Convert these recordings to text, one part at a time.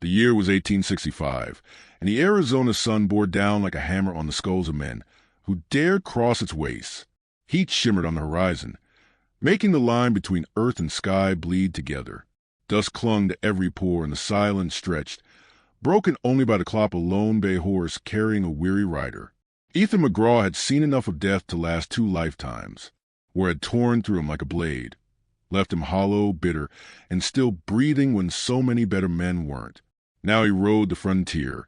The year was 1865, and the Arizona sun bore down like a hammer on the skulls of men who dared cross its wastes. Heat shimmered on the horizon, making the line between earth and sky bleed together. Dust clung to every pore, and the silence stretched, broken only by the clop of a lone bay horse carrying a weary rider. Ethan McGraw had seen enough of death to last 2 lifetimes, where it had torn through him like a blade, left him hollow, bitter, and still breathing when so many better men weren't. Now he rode the frontier,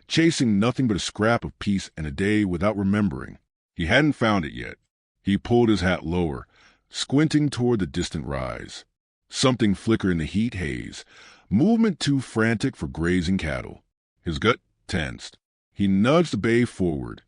chasing nothing but a scrap of peace and a day without remembering. He hadn't found it yet. He pulled his hat lower, squinting toward the distant rise. Something flickered in the heat haze, movement too frantic for grazing cattle. His gut tensed. He nudged the bay forward,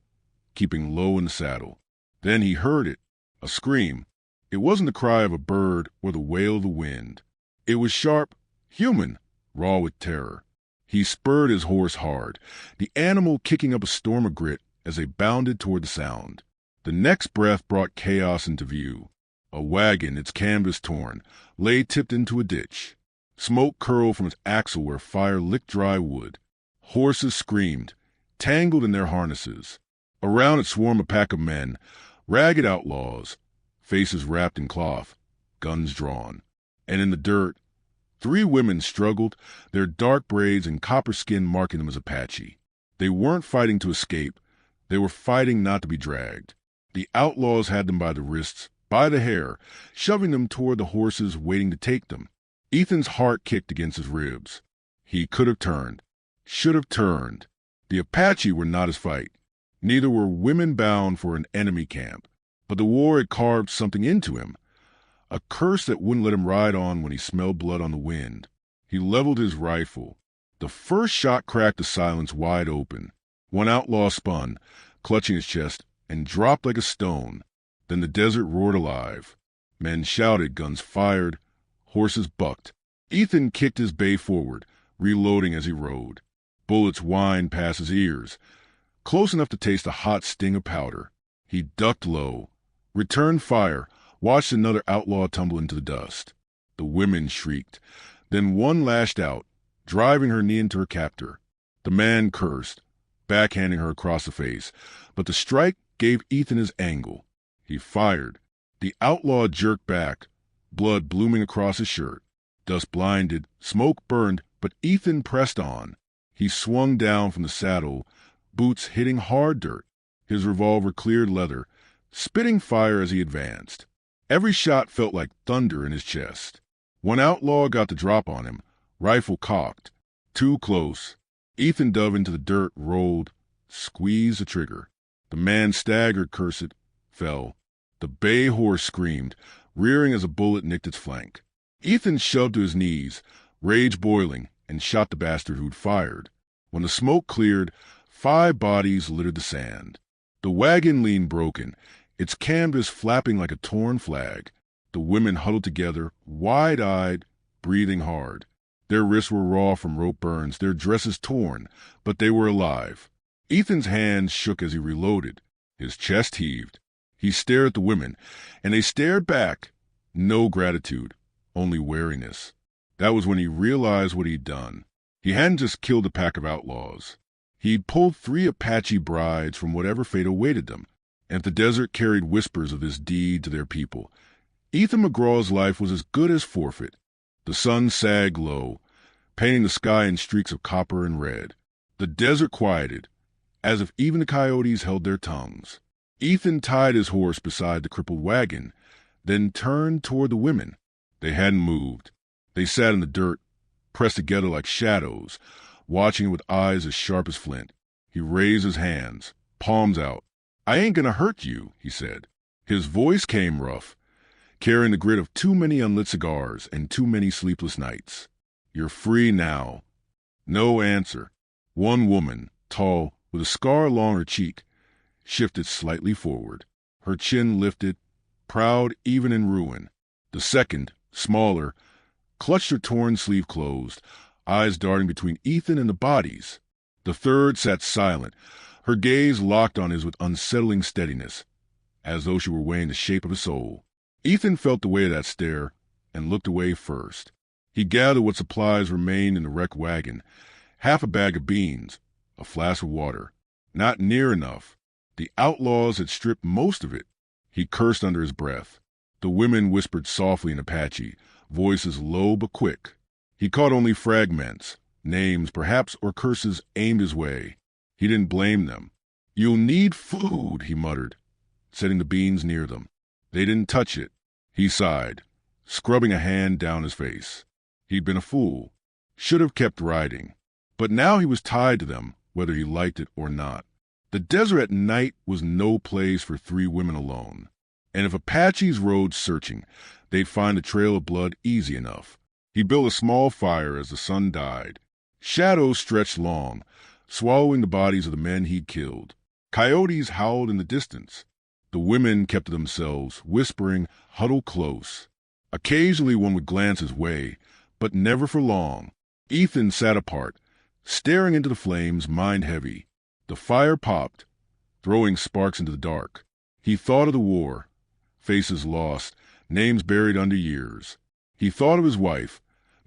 keeping low in the saddle. Then he heard it, a scream. It wasn't the cry of a bird or the wail of the wind. It was sharp, human, raw with terror. He spurred his horse hard, the animal kicking up a storm of grit as they bounded toward the sound. The next breath brought chaos into view. A wagon, its canvas torn, lay tipped into a ditch. Smoke curled from its axle where fire licked dry wood. Horses screamed, tangled in their harnesses. Around it swarmed a pack of men, ragged outlaws, faces wrapped in cloth, guns drawn. And in the dirt, 3 women struggled, their dark braids and copper skin marking them as Apache. They weren't fighting to escape. They were fighting not to be dragged. The outlaws had them by the wrists, by the hair, shoving them toward the horses waiting to take them. Ethan's heart kicked against his ribs. He could have turned, should have turned. The Apache were not his fight. Neither were women bound for an enemy camp. But the war had carved something into him, a curse that wouldn't let him ride on when he smelled blood on the wind. He leveled his rifle. The first shot cracked the silence wide open. One outlaw spun, clutching his chest, and dropped like a stone. Then the desert roared alive. Men shouted, guns fired, horses bucked. Ethan kicked his bay forward, reloading as he rode. Bullets whined past his ears, close enough to taste the hot sting of powder. He ducked low, returned fire, watched another outlaw tumble into the dust. The women shrieked. Then one lashed out, driving her knee into her captor. The man cursed, backhanding her across the face, but the strike gave Ethan his angle. He fired. The outlaw jerked back, blood blooming across his shirt. Dust blinded, smoke burned, but Ethan pressed on. He swung down from the saddle, boots hitting hard dirt. His revolver cleared leather, spitting fire as he advanced. Every shot felt like thunder in his chest. One outlaw got the drop on him, rifle cocked. Too close. Ethan dove into the dirt, rolled, squeezed the trigger. The man staggered, cursed, fell. The bay horse screamed, rearing as a bullet nicked its flank. Ethan shoved to his knees, rage boiling, and shot the bastard who'd fired. When the smoke cleared, 5 bodies littered the sand. The wagon leaned broken, its canvas flapping like a torn flag. The women huddled together, wide-eyed, breathing hard. Their wrists were raw from rope burns, their dresses torn, but they were alive. Ethan's hands shook as he reloaded. His chest heaved. He stared at the women, and they stared back. No gratitude, only wariness. That was when he realized what he'd done. He hadn't just killed a pack of outlaws. He'd pulled 3 Apache brides from whatever fate awaited them, and if the desert carried whispers of this deed to their people, Ethan McGraw's life was as good as forfeit. The sun sagged low, painting the sky in streaks of copper and red. The desert quieted, as if even the coyotes held their tongues. Ethan tied his horse beside the crippled wagon, then turned toward the women. They hadn't moved. They sat in the dirt, pressed together like shadows, watching with eyes as sharp as flint. He raised his hands, palms out. "I ain't gonna hurt you," he said. His voice came rough, carrying the grit of too many unlit cigars and too many sleepless nights. "You're free now." No answer. One woman, tall, with a scar along her cheek, shifted slightly forward, her chin lifted, proud even in ruin. The second, smaller, clutched her torn sleeve closed, eyes darting between Ethan and the bodies. The third sat silent, her gaze locked on his with unsettling steadiness, as though she were weighing the shape of his soul. Ethan felt the weight of that stare and looked away first. He gathered what supplies remained in the wrecked wagon: half a bag of beans, a flask of water. Not near enough. The outlaws had stripped most of it. He cursed under his breath. The women whispered softly in Apache, voices low but quick. He caught only fragments, names perhaps, or curses aimed his way. He didn't blame them. "You'll need food," he muttered, setting the beans near them. They didn't touch it. He sighed, scrubbing a hand down his face. He'd been a fool. Should have kept riding. But now he was tied to them, whether he liked it or not. The desert at night was no place for 3 women alone. And if Apaches rode searching, they'd find a trail of blood easy enough. He built a small fire as the sun died. Shadows stretched long, swallowing the bodies of the men he'd killed. Coyotes howled in the distance. The women kept to themselves, whispering, huddled close. Occasionally one would glance his way, but never for long. Ethan sat apart, staring into the flames, mind heavy. The fire popped, throwing sparks into the dark. He thought of the war, faces lost, names buried under years. He thought of his wife,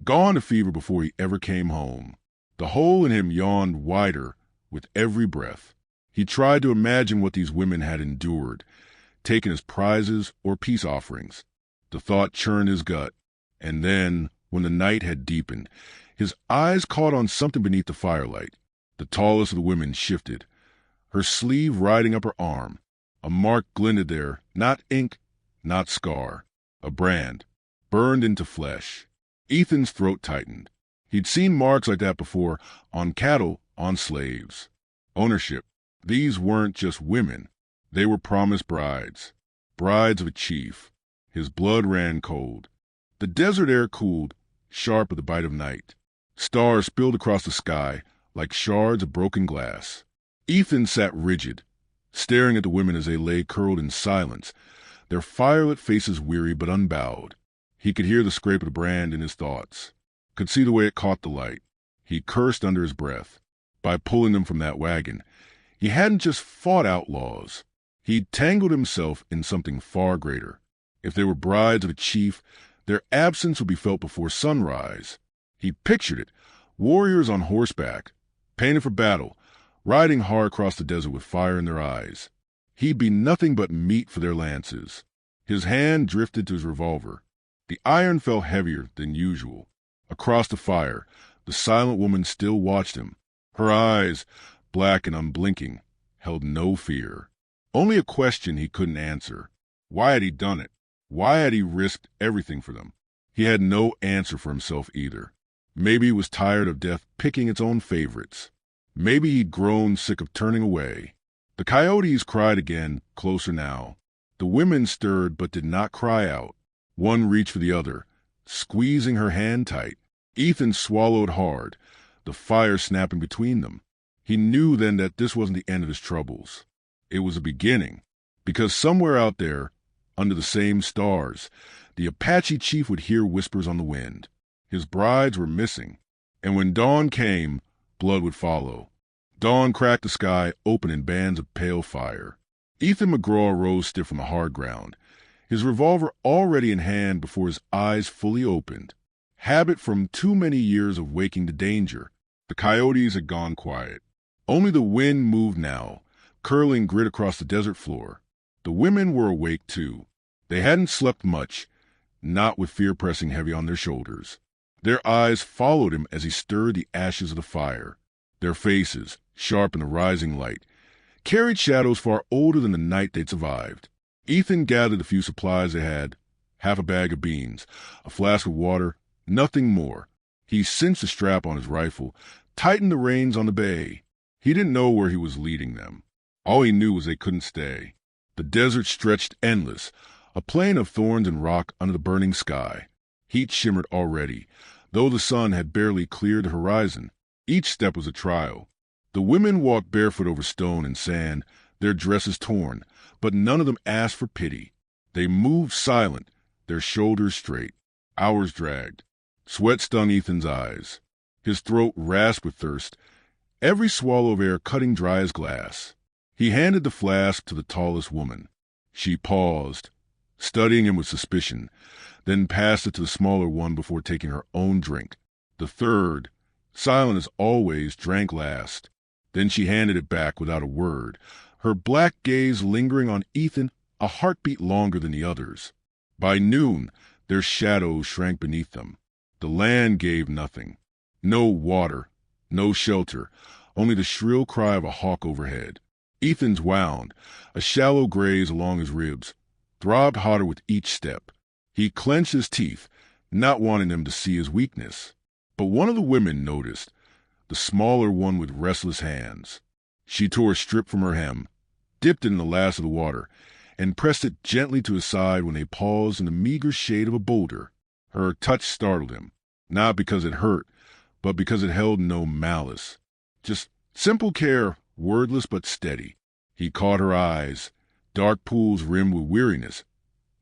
gone to fever before he ever came home. The hole in him yawned wider with every breath. He tried to imagine what these women had endured, taken as prizes or peace offerings. The thought churned his gut. And then, when the night had deepened, his eyes caught on something beneath the firelight. The tallest of the women shifted, her sleeve riding up her arm. A mark glinted there, not ink, not scar. A brand, burned into flesh. Ethan's throat tightened. He'd seen marks like that before, on cattle, on slaves. Ownership. These weren't just women. They were promised brides. Brides of a chief. His blood ran cold. The desert air cooled, sharp with the bite of night. Stars spilled across the sky like shards of broken glass. Ethan sat rigid, staring at the women as they lay curled in silence, their firelit faces weary but unbowed. He could hear the scrape of the brand in his thoughts, could see the way it caught the light. He cursed under his breath. By pulling them from that wagon, he hadn't just fought outlaws. He'd tangled himself in something far greater. If they were brides of a chief, their absence would be felt before sunrise. He pictured it, warriors on horseback, painted for battle, riding hard across the desert with fire in their eyes. He'd be nothing but meat for their lances. His hand drifted to his revolver. The iron fell heavier than usual. Across the fire, the silent woman still watched him. Her eyes, black and unblinking, held no fear. Only a question he couldn't answer. Why had he done it? Why had he risked everything for them? He had no answer for himself either. Maybe he was tired of death picking its own favorites. Maybe he'd grown sick of turning away. The coyotes cried again, closer now. The women stirred but did not cry out. One reached for the other, squeezing her hand tight. Ethan swallowed hard, the fire snapping between them. He knew then that this wasn't the end of his troubles. It was a beginning, because somewhere out there, under the same stars, the Apache chief would hear whispers on the wind. His brides were missing, and when dawn came, blood would follow. Dawn cracked the sky open in bands of pale fire. Ethan McGraw rose stiff from the hard ground, his revolver already in hand before his eyes fully opened. Habit from too many years of waking to danger. The coyotes had gone quiet. Only the wind moved now, curling grit across the desert floor. The women were awake too. They hadn't slept much, not with fear pressing heavy on their shoulders. Their eyes followed him as he stirred the ashes of the fire. Their faces, sharp in the rising light, carried shadows far older than the night they'd survived. Ethan gathered the few supplies they had, half a bag of beans, a flask of water, nothing more. He cinched the strap on his rifle, tightened the reins on the bay. He didn't know where he was leading them. All he knew was they couldn't stay. The desert stretched endless, a plain of thorns and rock under the burning sky. Heat shimmered already, though the sun had barely cleared the horizon. Each step was a trial. The women walked barefoot over stone and sand, their dresses torn, but none of them asked for pity. They moved silent, their shoulders straight. Hours dragged. Sweat stung Ethan's eyes. His throat rasped with thirst, every swallow of air cutting dry as glass. He handed the flask to the tallest woman. She paused, studying him with suspicion, then passed it to the smaller one before taking her own drink. The third, silent as always, drank last. Then she handed it back without a word, her black gaze lingering on Ethan a heartbeat longer than the others. By noon, their shadows shrank beneath them. The land gave nothing. No water, no shelter, only the shrill cry of a hawk overhead. Ethan's wound, a shallow graze along his ribs, throbbed hotter with each step. He clenched his teeth, not wanting them to see his weakness. But one of the women noticed, the smaller one with restless hands. She tore a strip from her hem, dipped it in the last of the water, and pressed it gently to his side when they paused in the meager shade of a boulder. Her touch startled him, not because it hurt, but because it held no malice. Just simple care, wordless but steady. He caught her eyes, dark pools rimmed with weariness,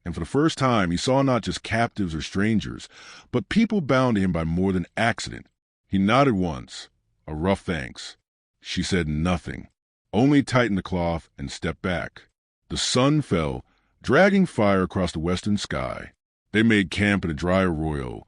and for the first time he saw not just captives or strangers, but people bound to him by more than accident. He nodded once, a rough thanks. She said nothing, only tightened the cloth and stepped back. The sun fell, dragging fire across the western sky. They made camp in a dry arroyo,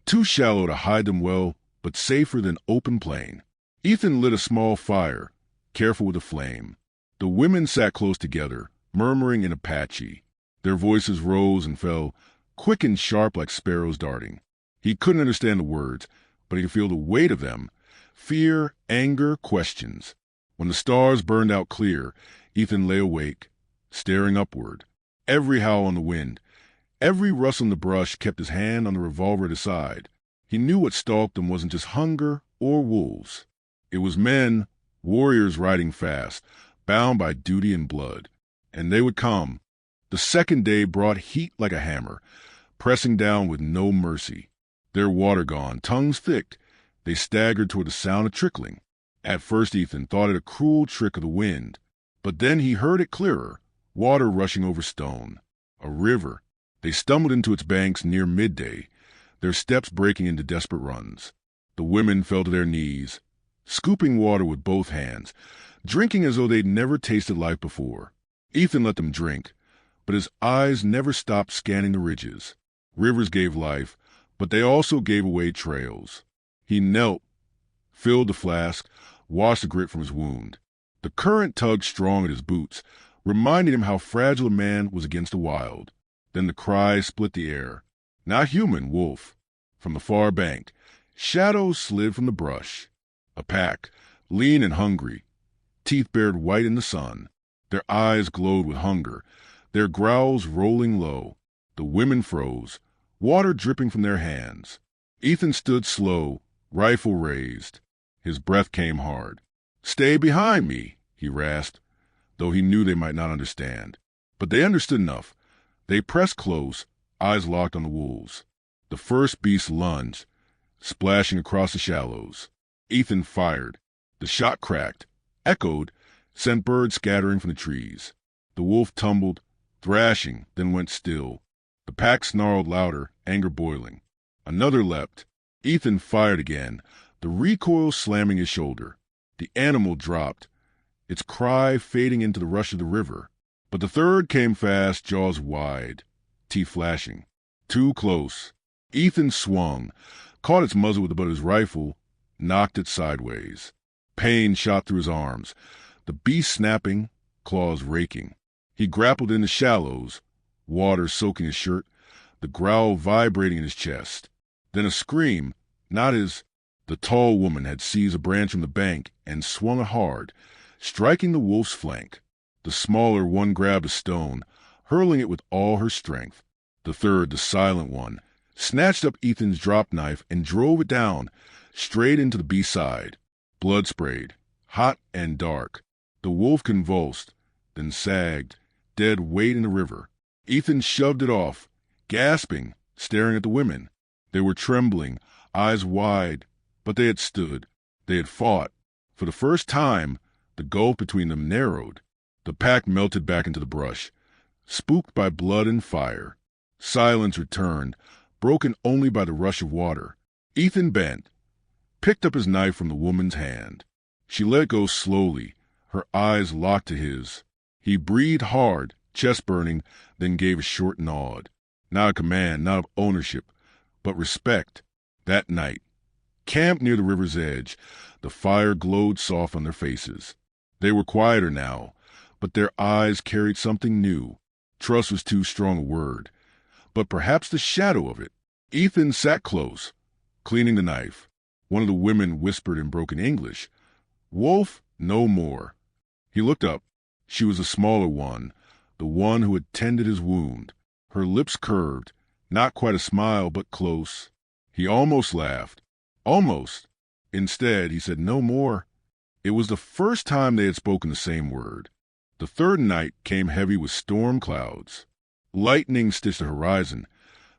too shallow to hide them well, but safer than open plain. Ethan lit a small fire, careful with the flame. The women sat close together, murmuring in Apache. Their voices rose and fell, quick and sharp like sparrows darting. He couldn't understand the words, but he could feel the weight of them. Fear, anger, questions. When the stars burned out clear, Ethan lay awake, staring upward. Every howl on the wind, every rustle in the brush kept his hand on the revolver at his side. He knew what stalked them wasn't just hunger or wolves. It was men, warriors riding fast, bound by duty and blood. And they would come. The second day brought heat like a hammer, pressing down with no mercy. Their water gone, tongues thick, they staggered toward the sound of trickling. At first Ethan thought it a cruel trick of the wind, but then he heard it clearer, water rushing over stone. A river. They stumbled into its banks near midday, their steps breaking into desperate runs. The women fell to their knees, scooping water with both hands, drinking as though they'd never tasted life before. Ethan let them drink, but his eyes never stopped scanning the ridges. Rivers gave life, but they also gave away trails. He knelt, filled the flask, washed the grit from his wound. The current tugged strong at his boots, reminding him how fragile a man was against the wild. Then the cry split the air. Not human, wolf. From the far bank, shadows slid from the brush. A pack, lean and hungry, teeth bared white in the sun. Their eyes glowed with hunger, their growls rolling low. The women froze, water dripping from their hands. Ethan stood slow, rifle raised. His breath came hard. "Stay behind me," he rasped, though he knew they might not understand. But they understood enough. They pressed close, eyes locked on the wolves. The first beast lunged, splashing across the shallows. Ethan fired. The shot cracked, echoed, sent birds scattering from the trees. The wolf tumbled, thrashing, then went still. The pack snarled louder, anger boiling. Another leapt. Ethan fired again, the recoil slamming his shoulder. The animal dropped, its cry fading into the rush of the river. But the third came fast, jaws wide, teeth flashing. Too close. Ethan swung, caught its muzzle with the butt of his rifle, knocked it sideways. Pain shot through his arms, the beast snapping, claws raking. He grappled in the shallows, water soaking his shirt, the growl vibrating in his chest. Then a scream, not his. The tall woman had seized a branch from the bank and swung it hard, striking the wolf's flank. The smaller one grabbed a stone, hurling it with all her strength. The third, the silent one, snatched up Ethan's drop knife and drove it down, straight into the beast's side. Blood sprayed, hot and dark. The wolf convulsed, then sagged, dead weight in the river. Ethan shoved it off, gasping, staring at the women. They were trembling, eyes wide, but they had stood. They had fought. For the first time, the gulf between them narrowed. The pack melted back into the brush, spooked by blood and fire. Silence returned, broken only by the rush of water. Ethan bent, picked up his knife from the woman's hand. She let go slowly, her eyes locked to his. He breathed hard, chest burning, then gave a short nod. Not a command, not of ownership, but respect. That night, camped near the river's edge, the fire glowed soft on their faces. They were quieter now, but their eyes carried something new. Trust was too strong a word, but perhaps the shadow of it. Ethan sat close, cleaning the knife. One of the women whispered in broken English, "Wolf, no more." He looked up. She was the smaller one, the one who had tended his wound. Her lips curved, not quite a smile, but close. He almost laughed. Almost. Instead, he said, "No more." It was the first time they had spoken the same word. The third night came heavy with storm clouds. Lightning stitched the horizon,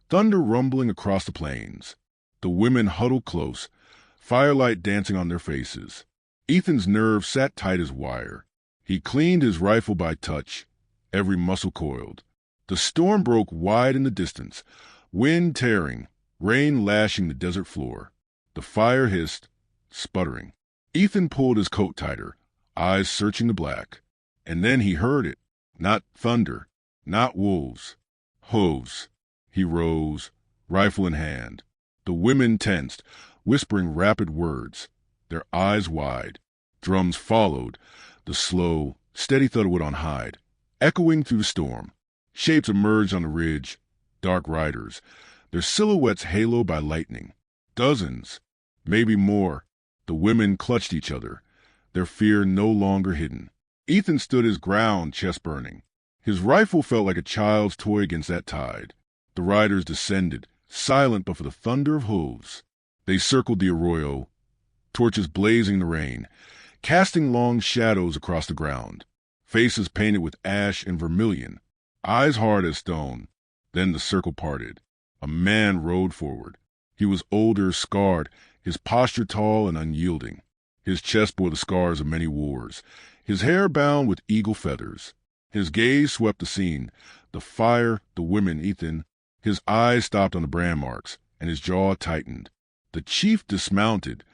thunder rumbling across the plains. The women huddled close, firelight dancing on their faces. Ethan's nerves sat tight as wire. He cleaned his rifle by touch, every muscle coiled. The storm broke wide in the distance, wind tearing, rain lashing the desert floor. The fire hissed, sputtering. Ethan pulled his coat tighter, eyes searching the black. And then he heard it. Not thunder, not wolves. Hooves. He rose, rifle in hand. The women tensed, whispering rapid words, their eyes wide. Drums followed, the slow, steady thud of wood on hide, echoing through the storm. Shapes emerged on the ridge, dark riders, their silhouettes haloed by lightning. Dozens, maybe more. The women clutched each other, their fear no longer hidden. Ethan stood his ground, chest burning. His rifle felt like a child's toy against that tide. The riders descended, silent but for the thunder of hooves. They circled the arroyo, torches blazing in the rain, casting long shadows across the ground. Faces painted with ash and vermilion, eyes hard as stone. Then the circle parted. A man rode forward. He was older, scarred, his posture tall and unyielding. His chest bore the scars of many wars, his hair bound with eagle feathers. His gaze swept the scene, the fire, the women, Ethan. His eyes stopped on the brand marks, and his jaw tightened. The chief dismounted,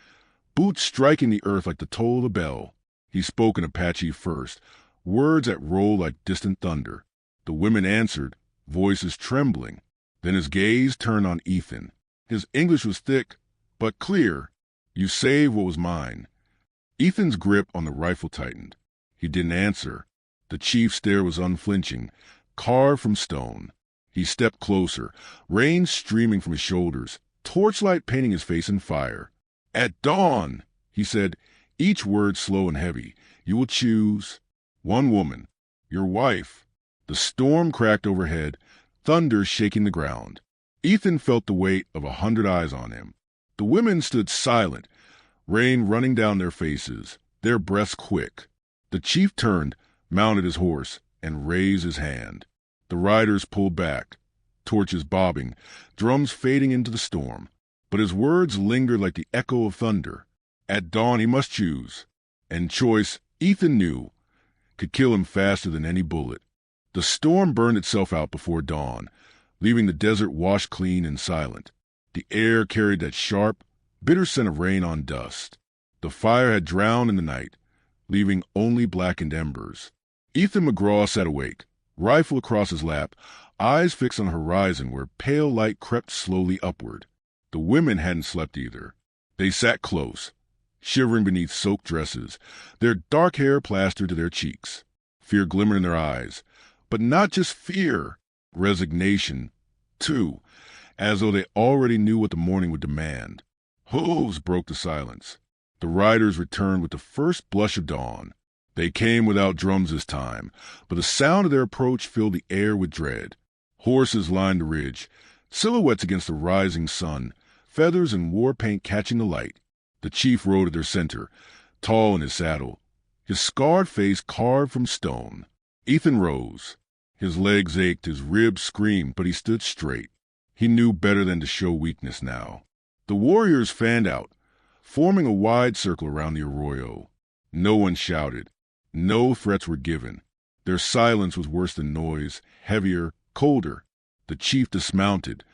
boots striking the earth like the toll of a bell. He spoke in Apache first, words that rolled like distant thunder. The women answered, voices trembling. Then his gaze turned on Ethan. His English was thick, but clear. "You saved what was mine." Ethan's grip on the rifle tightened. He didn't answer. The chief's stare was unflinching, carved from stone. He stepped closer, rain streaming from his shoulders, torchlight painting his face in fire. "At dawn," he said, each word slow and heavy, "you will choose one woman, your wife." The storm cracked overhead, thunder shaking the ground. Ethan felt the weight of 100 eyes on him. The women stood silent, rain running down their faces, their breaths quick. The chief turned, mounted his horse, and raised his hand. The riders pulled back, torches bobbing, drums fading into the storm. But his words lingered like the echo of thunder. At dawn he must choose. And choice, Ethan knew, could kill him faster than any bullet. The storm burned itself out before dawn, leaving the desert washed clean and silent. The air carried that sharp, bitter scent of rain on dust. The fire had drowned in the night, leaving only blackened embers. Ethan McGraw sat awake, rifle across his lap, eyes fixed on the horizon where pale light crept slowly upward. The women hadn't slept either. They sat close, shivering beneath soaked dresses, their dark hair plastered to their cheeks. Fear glimmered in their eyes, but not just fear, resignation, too, as though they already knew what the morning would demand. Hooves broke the silence. The riders returned with the first blush of dawn. They came without drums this time, but the sound of their approach filled the air with dread. Horses lined the ridge, silhouettes against the rising sun, feathers and war paint catching the light. The chief rode at their center, tall in his saddle, his scarred face carved from stone. Ethan rose. His legs ached, his ribs screamed, but he stood straight. He knew better than to show weakness now. The warriors fanned out, forming a wide circle around the arroyo. No one shouted. No threats were given. Their silence was worse than noise, heavier, colder. The chief dismounted,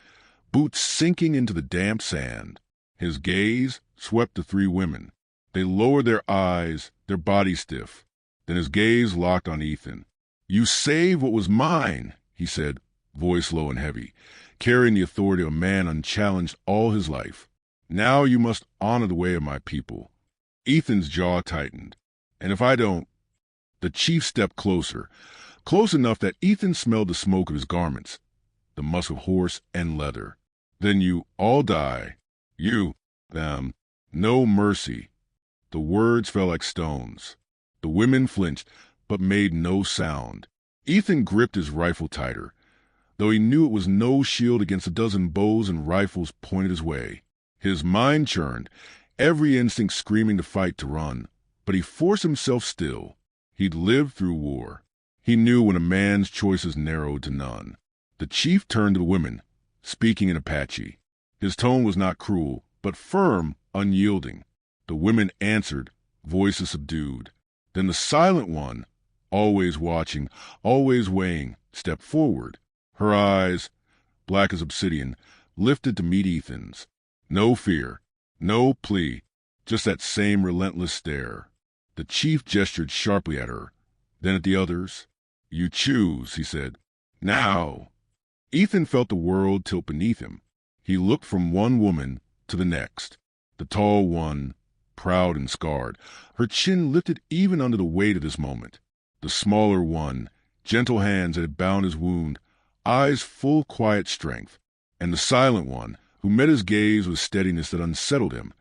boots sinking into the damp sand. His gaze swept the three women. They lowered their eyes, their bodies stiff. Then his gaze locked on Ethan. You saved what was mine, he said, voice low and heavy, carrying the authority of a man unchallenged all his life. Now you must honor the way of my people. Ethan's jaw tightened. And if I don't... The chief stepped closer, close enough that Ethan smelled the smoke of his garments, the musk of horse and leather. Then you all die. You, them. No mercy. The words fell like stones. The women flinched, but made no sound. Ethan gripped his rifle tighter, though he knew it was no shield against a dozen bows and rifles pointed his way. His mind churned, every instinct screaming to fight, to run, but he forced himself still. He'd lived through war. He knew when a man's choices narrowed to none. The chief turned to the women, speaking in Apache. His tone was not cruel, but firm, unyielding. The women answered, voices subdued. Then the silent one, always watching, always weighing, stepped forward. Her eyes, black as obsidian, lifted to meet Ethan's. No fear, no plea, just that same relentless stare. The chief gestured sharply at her, then at the others. You choose, he said. Now. Ethan felt the world tilt beneath him. He looked from one woman to the next. The tall one, proud and scarred, her chin lifted even under the weight of this moment. The smaller one, gentle hands that had bound his wound, eyes full quiet strength. And the silent one, who met his gaze with steadiness that unsettled him,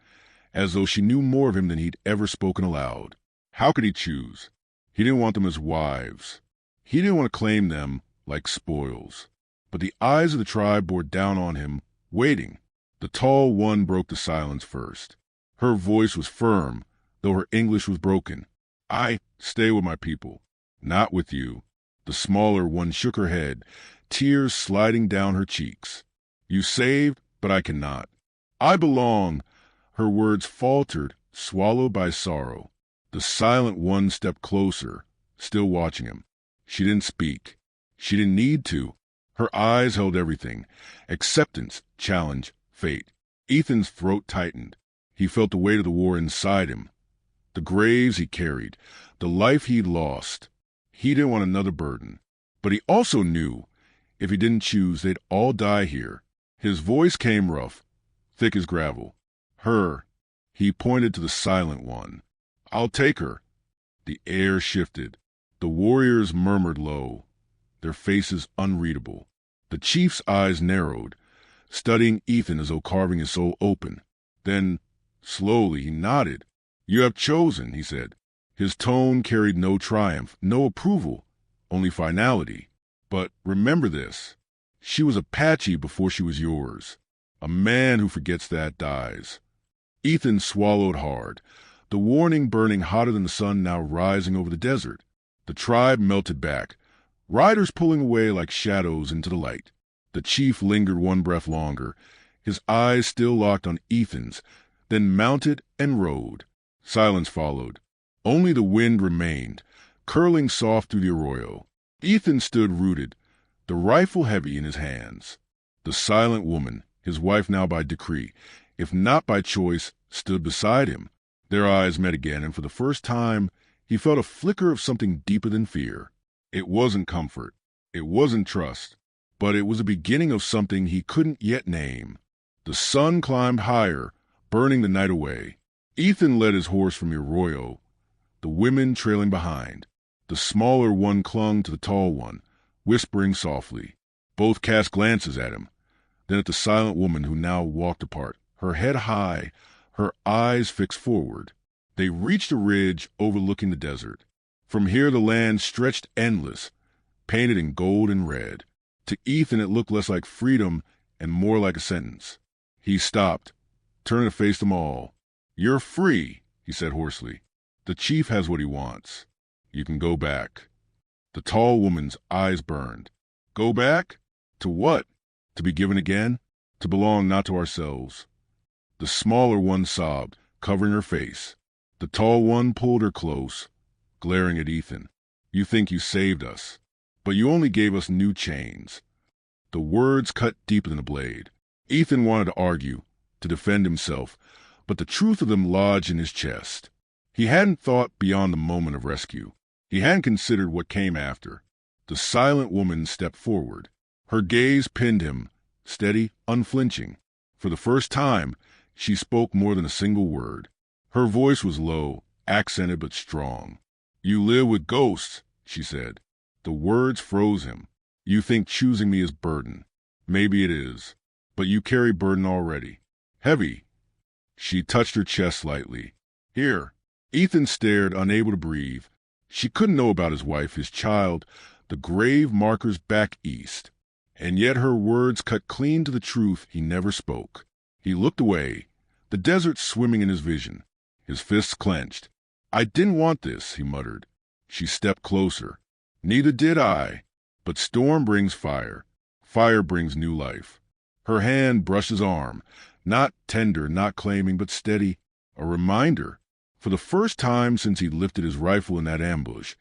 as though she knew more of him than he'd ever spoken aloud. How could he choose? He didn't want them as wives. He didn't want to claim them like spoils. But the eyes of the tribe bore down on him, waiting. The tall one broke the silence first. Her voice was firm, though her English was broken. I stay with my people, not with you. The smaller one shook her head, tears sliding down her cheeks. You saved, but I cannot. I belong. Her words faltered, swallowed by sorrow. The silent one stepped closer, still watching him. She didn't speak. She didn't need to. Her eyes held everything: acceptance, challenge, fate. Ethan's throat tightened. He felt the weight of the war inside him. The graves he carried, the life he'd lost. He didn't want another burden. But he also knew, if he didn't choose, they'd all die here. His voice came rough, thick as gravel. Her. He pointed to the silent one. I'll take her. The air shifted. The warriors murmured low, their faces unreadable. The chief's eyes narrowed, studying Ethan as though carving his soul open. Then, slowly, he nodded. You have chosen, he said. His tone carried no triumph, no approval, only finality. But remember this. She was Apache before she was yours. A man who forgets that dies. Ethan swallowed hard, the warning burning hotter than the sun now rising over the desert. The tribe melted back, riders pulling away like shadows into the light. The chief lingered one breath longer, his eyes still locked on Ethan's, then mounted and rode. Silence followed. Only the wind remained, curling soft through the arroyo. Ethan stood rooted, the rifle heavy in his hands. The silent woman, his wife now by decree, if not by choice, stood beside him. Their eyes met again, and for the first time, he felt a flicker of something deeper than fear. It wasn't comfort. It wasn't trust. But it was the beginning of something he couldn't yet name. The sun climbed higher, burning the night away. Ethan led his horse from the arroyo, the women trailing behind. The smaller one clung to the tall one, whispering softly. Both cast glances at him, then at the silent woman who now walked apart, her head high, her eyes fixed forward. They reached a ridge overlooking the desert. From here the land stretched endless, painted in gold and red. To Ethan it looked less like freedom and more like a sentence. He stopped, turned to face them all. You're free, he said hoarsely. The chief has what he wants. You can go back. The tall woman's eyes burned. Go back? To what? To be given again? To belong not to ourselves. The smaller one sobbed, covering her face. The tall one pulled her close, glaring at Ethan. You think you saved us, but you only gave us new chains. The words cut deeper than a blade. Ethan wanted to argue, to defend himself, but the truth of them lodged in his chest. He hadn't thought beyond the moment of rescue. He hadn't considered what came after. The silent woman stepped forward. Her gaze pinned him, steady, unflinching. For the first time, she spoke more than a single word. Her voice was low, accented but strong. "You live with ghosts," she said. The words froze him. "You think choosing me is burden. Maybe it is. But you carry burden already. Heavy." She touched her chest lightly. "Here." Ethan stared, unable to breathe. She couldn't know about his wife, his child, the grave markers back east. And yet her words cut clean to the truth he never spoke. He looked away, the desert swimming in his vision, his fists clenched. "I didn't want this," he muttered. She stepped closer. "Neither did I. But storm brings fire. Fire brings new life." Her hand brushed his arm, not tender, not claiming, but steady, a reminder. For the first time since he lifted his rifle in that ambush,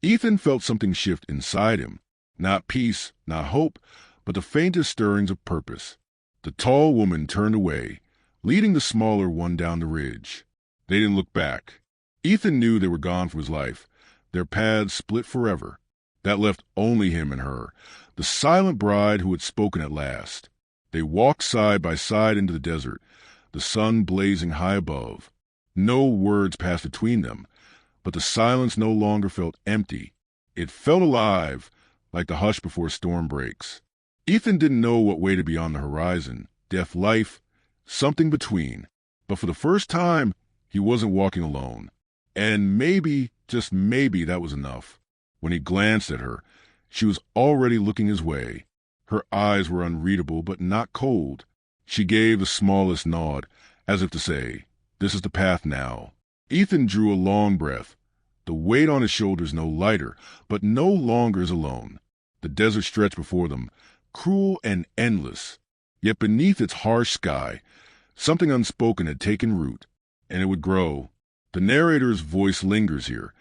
Ethan felt something shift inside him. Not peace, not hope, but the faintest stirrings of purpose. The tall woman turned away, leading the smaller one down the ridge. They didn't look back. Ethan knew they were gone from his life. Their paths split forever. That left only him and her, the silent bride who had spoken at last. They walked side by side into the desert, the sun blazing high above. No words passed between them, but the silence no longer felt empty. It felt alive, like the hush before a storm breaks. Ethan didn't know what waited beyond the horizon, death, life, something between. But for the first time, he wasn't walking alone. And maybe, just maybe, that was enough. When he glanced at her, she was already looking his way. Her eyes were unreadable, but not cold. She gave the smallest nod, as if to say, "This is the path now." Ethan drew a long breath, the weight on his shoulders no lighter, but no longer as alone. The desert stretched before them, cruel and endless. Yet beneath its harsh sky, something unspoken had taken root, and it would grow. The narrator's voice lingers here,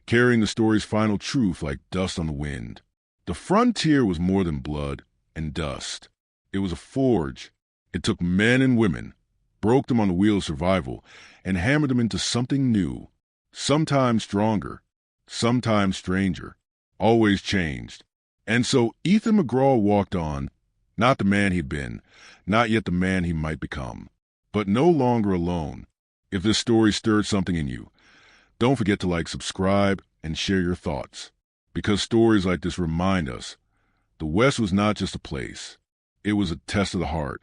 carrying the story's final truth like dust on the wind. The frontier was more than blood and dust. It was a forge. It took men and women, broke them on the wheel of survival, and hammered them into something new, sometimes stronger, sometimes stranger, always changed. And so Ethan McGraw walked on, not the man he'd been, not yet the man he might become, but no longer alone. If this story stirred something in you, don't forget to like, subscribe, and share your thoughts, because stories like this remind us the West was not just a place. It was a test of the heart,